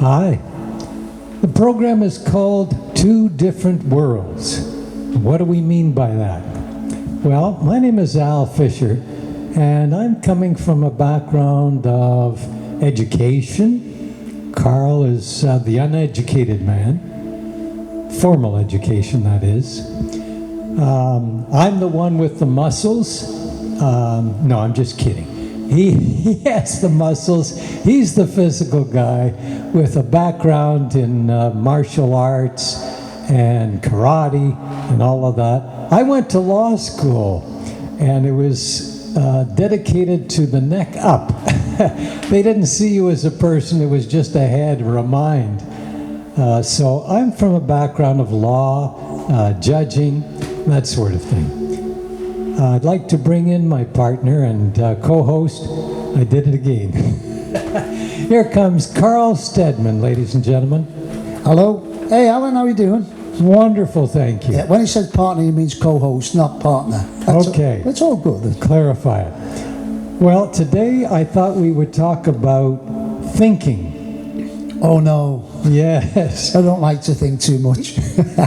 Hi. The program is called Two Different Worlds. What do we mean by that? Well, my name is Al Fisher, and I'm coming from a background of education. Carl is the uneducated man. Formal education, that is. I'm the one with the muscles. No, I'm just kidding. He has the muscles. He's the physical guy with a background in martial arts and karate and all of that. I went to law school, and it was dedicated to the neck up. They didn't see you as a person. It was just a head or a mind. So I'm from a background of law, judging, that sort of thing. I'd like to bring in my partner and co-host. I did it again. Here comes Carl Stedmond, ladies and gentlemen. Hello. Hey, Alan, how are you doing? Wonderful, thank you. Yeah, when he says partner, he means co-host, not partner. Okay. It's all good. Clarify it. Well, today I thought we would talk about thinking. Oh, no. Yes. I don't like to think too much.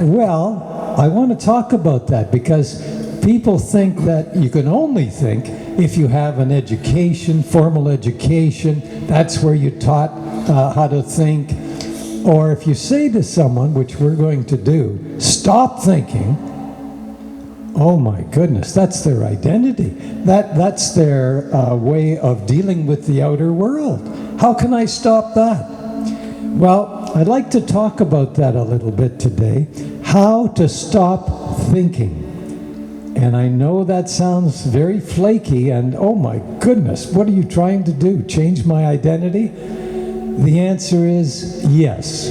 Well, I want to talk about that because people think that you can only think if you have an education, formal education. That's where you're taught how to think. Or if you say to someone, which we're going to do, stop thinking, oh my goodness, that's their identity. That's their way of dealing with the outer world. How can I stop that? Well, I'd like to talk about that a little bit today. How to stop thinking. And I know that sounds very flaky and, oh my goodness, what are you trying to do? Change my identity? The answer is yes.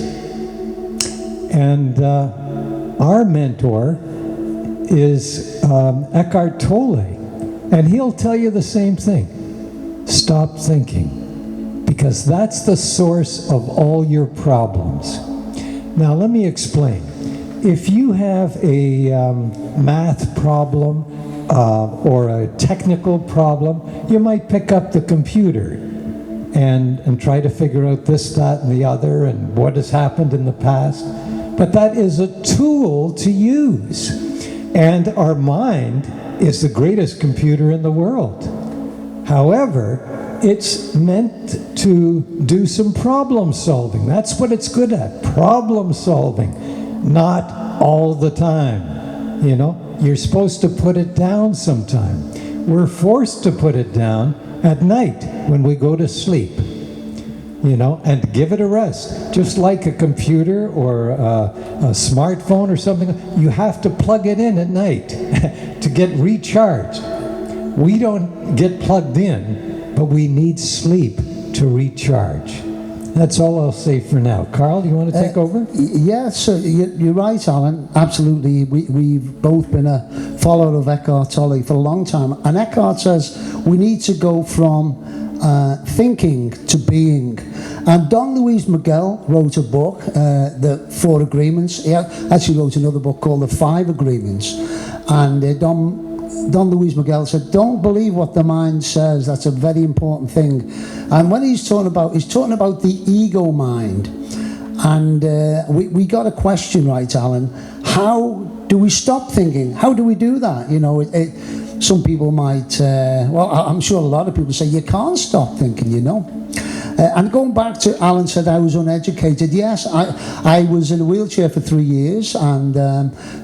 And our mentor is Eckhart Tolle, and he'll tell you the same thing. Stop thinking, because that's the source of all your problems. Now let me explain. If you have a math problem or a technical problem, you might pick up the computer and try to figure out this, that, and the other, and what has happened in the past. But that is a tool to use. And our mind is the greatest computer in the world. However, it's meant to do some problem solving. That's what it's good at, problem solving. Not all the time. You know, you're supposed to put it down sometime. We're forced to put it down at night when we go to sleep, you know, and give it a rest. Just like a computer or a smartphone or something, you have to plug it in at night to get recharged. We don't get plugged in, but we need sleep to recharge. That's all I'll say for now. Carl, you want to take over? Yes, you're right, Alan. Absolutely. We've both been a follower of Eckhart Tolle for a long time. And Eckhart says we need to go from thinking to being. And Don Luis Miguel wrote a book, The Four Agreements. He actually wrote another book called The Five Agreements. And Don Luis Miguel said, don't believe what the mind says. That's a very important thing. And when he's talking about the ego mind. And we got a question, right, Alan? How do we stop thinking? How do we do that? You know, some people might, well, I'm sure a lot of people say you can't stop thinking, you know. And going back to Alan said I was uneducated. Yes, I was in a wheelchair for 3 years, and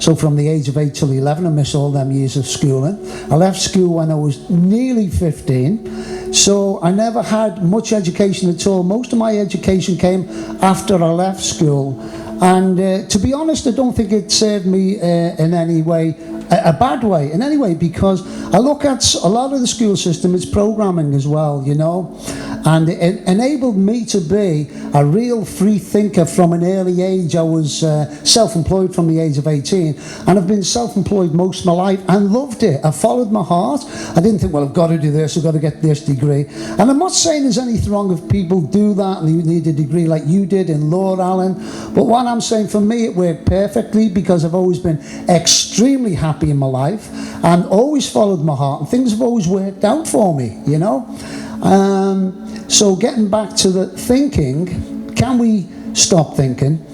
so from the age of 8 till 11 I missed all them years of schooling. I left school when I was nearly 15, so I never had much education at all. Most of my education came after I left school, and to be honest, I don't think it served me in any way, a bad way in any way, because I look at a lot of the school system, it's programming as well, you know. And it enabled me to be a real free thinker from an early age. I was self-employed from the age of 18, and I've been self-employed most of my life and loved it. I followed my heart. I didn't think, well, I've got to do this, I've got to get this degree. And I'm not saying there's anything wrong if people do that and you need a degree like you did in law, Alan. But what I'm saying, for me, it worked perfectly because I've always been extremely happy in my life and always followed my heart, and things have always worked out for me, you know. So getting back to the thinking, can we stop thinking?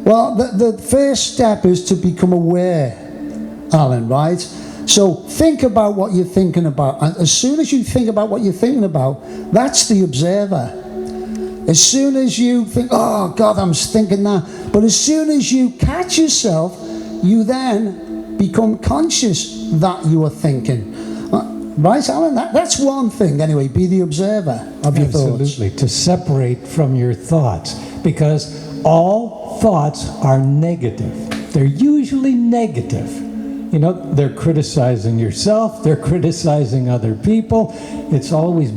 Well, the first step is to become aware, Alan, right? So think about what you're thinking about. And as soon as you think about what you're thinking about, that's the observer. As soon as you think, oh God, I'm thinking that. But as soon as you catch yourself, you then become conscious that you are thinking. Right, Alan? That's one thing, anyway. Be the observer of your thoughts. Absolutely, to separate from your thoughts. Because all thoughts are negative. They're usually negative. You know, they're criticizing yourself, they're criticizing other people. It's always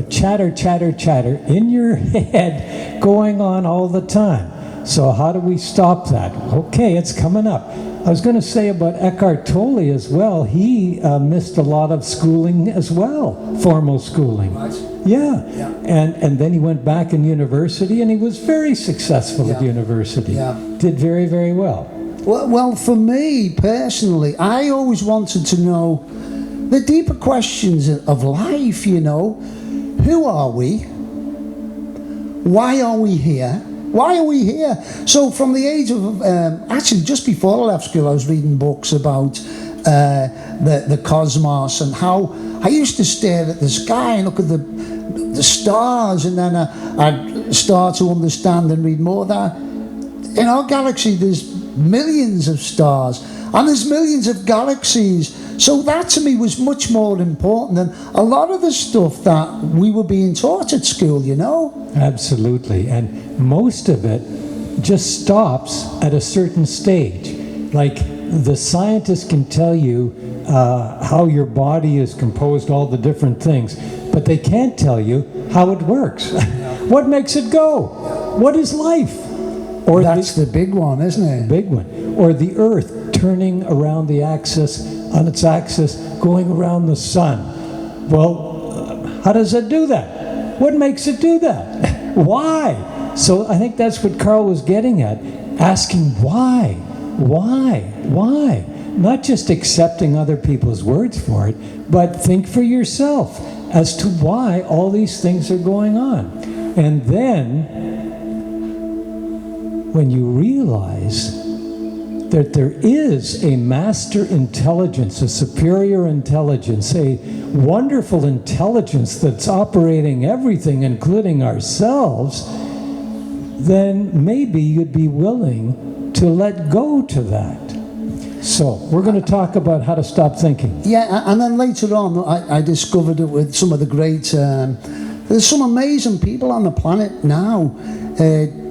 chatter, chatter, chatter in your head going on all the time. So how do we stop that? Okay, it's coming up. I was going to say about Eckhart Tolle as well. He missed a lot of schooling as well, formal schooling. Right. Yeah. Yeah. And then he went back in university and he was very successful at university. Yeah. Did very, very well. Well, for me personally, I always wanted to know the deeper questions of life, you know. Who are we? Why are we here? Why are we here? So from the age of, actually just before I left school, I was reading books about the cosmos and how I used to stare at the sky and look at the stars, and then I'd start to understand and read more that in our galaxy there's millions of stars and there's millions of galaxies. So that to me was much more important than a lot of the stuff that we were being taught at school, you know? Absolutely. And most of it just stops at a certain stage. Like the scientists can tell you how your body is composed, all the different things, but they can't tell you how it works. What makes it go? What is life? Or that's the big one, isn't it? Big one. Or the Earth turning around the axis, on its axis, going around the sun. Well, how does it do that? What makes it do that? Why? So I think that's what Carl was getting at, asking why? Why? Not just accepting other people's words for it, but think for yourself as to why all these things are going on. And then when you realize that there is a master intelligence, a superior intelligence, a wonderful intelligence that's operating everything, including ourselves, then maybe you'd be willing to let go to that. So we're going to talk about how to stop thinking. Yeah, and then later on I discovered it with some of the great, there's some amazing people on the planet now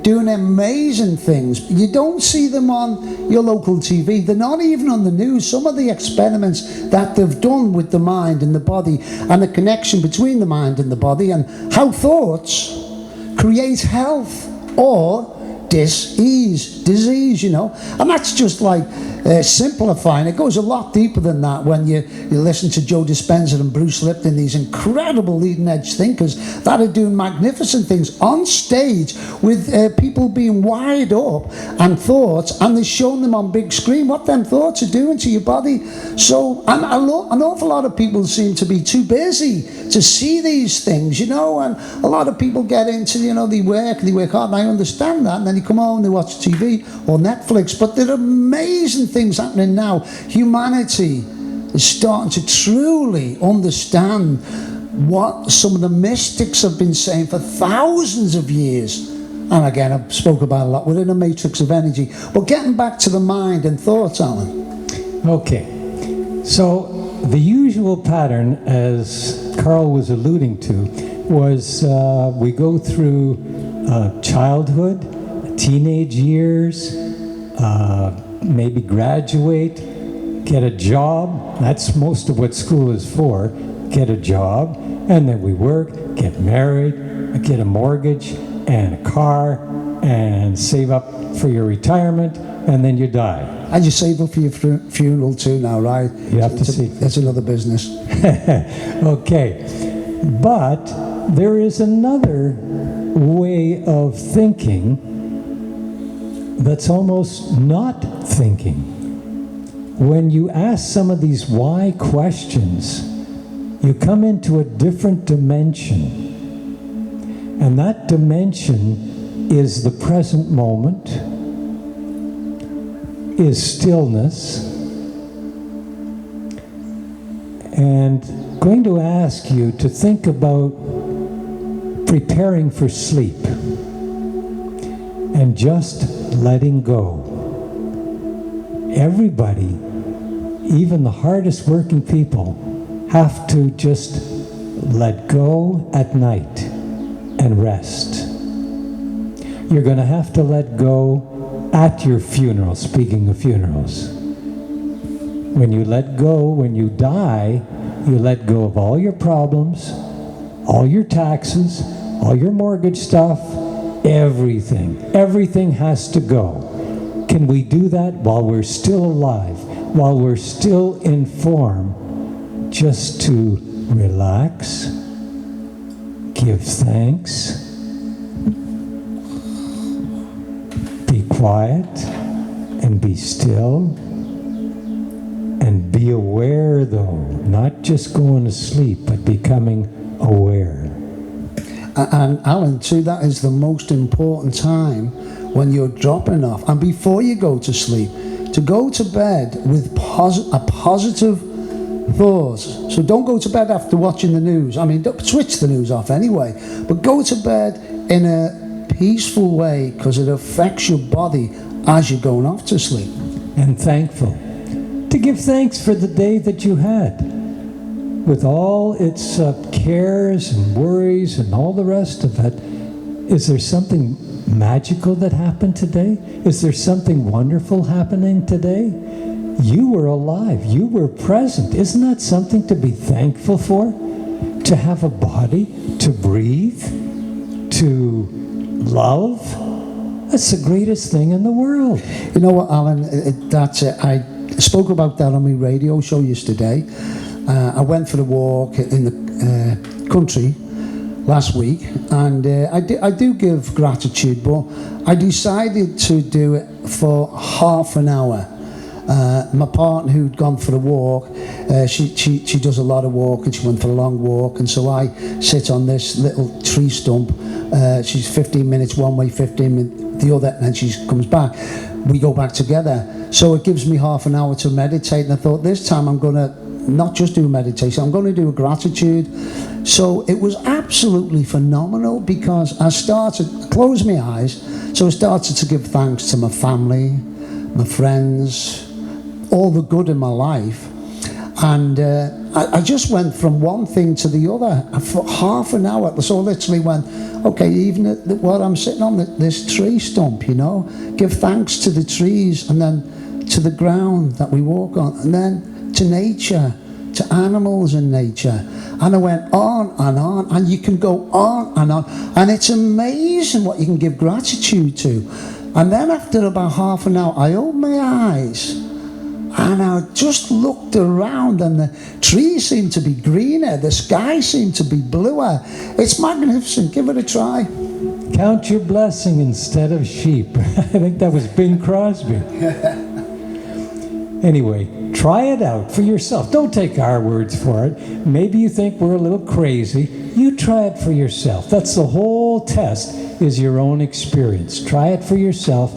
doing amazing things. You don't see them on your local TV. They're not even on the news. Some of the experiments that they've done with the mind and the body and the connection between the mind and the body and how thoughts create health or disease, you know. And that's just like simplifying. It goes a lot deeper than that when you listen to Joe Dispenza and Bruce Lipton, these incredible leading edge thinkers that are doing magnificent things on stage with people being wired up and thoughts, and they're showing them on big screen what them thoughts are doing to your body. So an awful lot of people seem to be too busy to see these things, you know, and a lot of people get into, you know, they work hard, and I understand that, and then you come home and they watch TV or Netflix, but there are amazing things happening now. Humanity is starting to truly understand what some of the mystics have been saying for thousands of years. And again, I've spoke about a lot. We're in a matrix of energy. But getting back to the mind and thoughts, Alan. Okay. So the usual pattern, as Carl was alluding to, was we go through childhood, teenage years, maybe graduate, get a job. That's most of what school is for. Get a job, and then we work, get married, get a mortgage and a car, and save up for your retirement, and then you die. And you save up for your funeral too now, right? You have to see. That's another business. Okay. But there is another way of thinking that's almost not thinking. When you ask some of these why questions, you come into a different dimension. And that dimension is the present moment, is stillness, and going to ask you to think about preparing for sleep and just letting go. Everybody, even the hardest working people, have to just let go at night and rest. You're going to have to let go at your funeral, speaking of funerals. When you let go, when you die, you let go of all your problems, all your taxes, all your mortgage stuff, everything. Everything has to go. Can we do that while we're still alive, while we're still in form, just to relax, give thanks, be quiet, and be still, and be aware though, not just going to sleep, but becoming aware. And Alan, too, that is the most important time when you're dropping off, and before you go to sleep, to go to bed with a positive thought. So don't go to bed after watching the news. I mean, don't switch the news off anyway, but go to bed in a peaceful way, because it affects your body as you're going off to sleep. And thankful. To give thanks for the day that you had, with all its cares and worries and all the rest of it. Is there something magical that happened today? Is there something wonderful happening today? You were alive. You were present. Isn't that something to be thankful for? To have a body, to breathe, to love. That's the greatest thing in the world. You know what, Alan? That's it. I spoke about that on my radio show yesterday. I went for a walk in the country last week, and I do give gratitude, but I decided to do it for half an hour. My partner, who'd gone for a walk, she does a lot of walking. She went for a long walk, and so I sit on this little tree stump. She's 15 minutes one way, 15 minutes the other, and then she comes back. We go back together. So it gives me half an hour to meditate, and I thought this time I'm going to not just do meditation, I'm going to do a gratitude. So it was absolutely phenomenal, because I closed my eyes, so I started to give thanks to my family, my friends, all the good in my life. And I just went from one thing to the other for half an hour. So I literally went, okay, even while I'm sitting on this tree stump, give thanks to the trees, and then to the ground that we walk on, and then to nature, to animals in nature. And I went on, and you can go on, and it's amazing what you can give gratitude to. And then after about half an hour, I opened my eyes, and I just looked around, and the trees seemed to be greener, the sky seemed to be bluer. It's magnificent. Give it a try. Count your blessing instead of sheep. I think that was Bing Crosby. Anyway, try it out for yourself. Don't take our words for it. Maybe you think we're a little crazy. You try it for yourself. That's the whole test, is your own experience. Try it for yourself.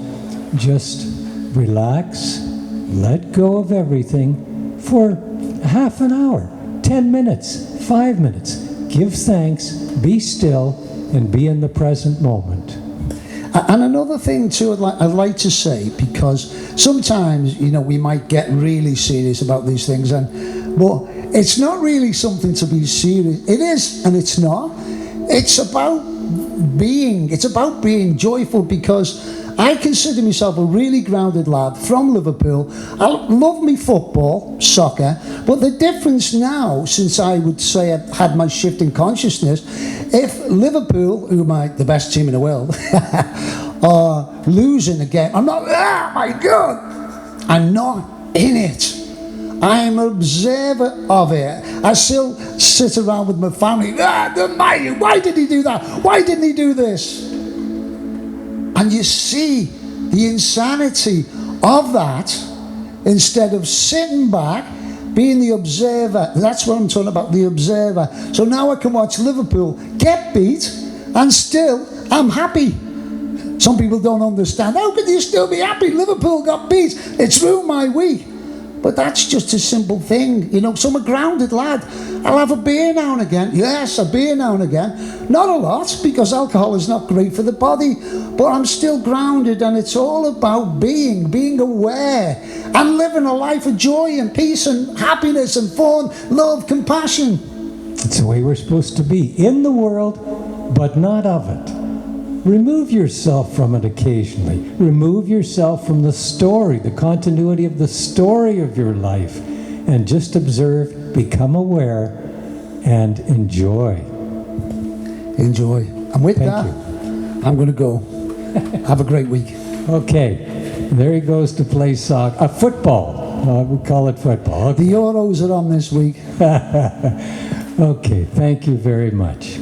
Just relax, let go of everything for half an hour, 10 minutes, 5 minutes. Give thanks, be still, and be in the present moment. And another thing too, I'd like to say, because sometimes we might get really serious about these things, but it's not really something to be serious. It is, and it's not. It's about being joyful, because I consider myself a really grounded lad from Liverpool. I love me football, soccer, but the difference now, since I would say I've had my shift in consciousness, if Liverpool, who are the best team in the world, are losing a game, I'm not, my God, I'm not in it. I'm an observer of it. I still sit around with my family, why did he do that? Why didn't he do this? And you see the insanity of that, instead of sitting back, being the observer. That's what I'm talking about, the observer. So now I can watch Liverpool get beat, and still I'm happy. Some people don't understand. How could you still be happy? Liverpool got beat. It's ruined my week. But that's just a simple thing. You know, so I'm a grounded lad. I'll have a beer now and again. Yes, a beer now and again. Not a lot, because alcohol is not great for the body. But I'm still grounded, and it's all about being aware, and living a life of joy and peace and happiness and fun, love, compassion. It's the way we're supposed to be. In the world, but not of it. Remove yourself from it occasionally. Remove yourself from the story, the continuity of the story of your life, and just observe, become aware, and enjoy. Enjoy. And with Thank that, you. I'm going to go. Have a great week. Okay, there he goes to play soccer. Football. We call it football. Okay. The Euros are on this week. Okay, thank you very much.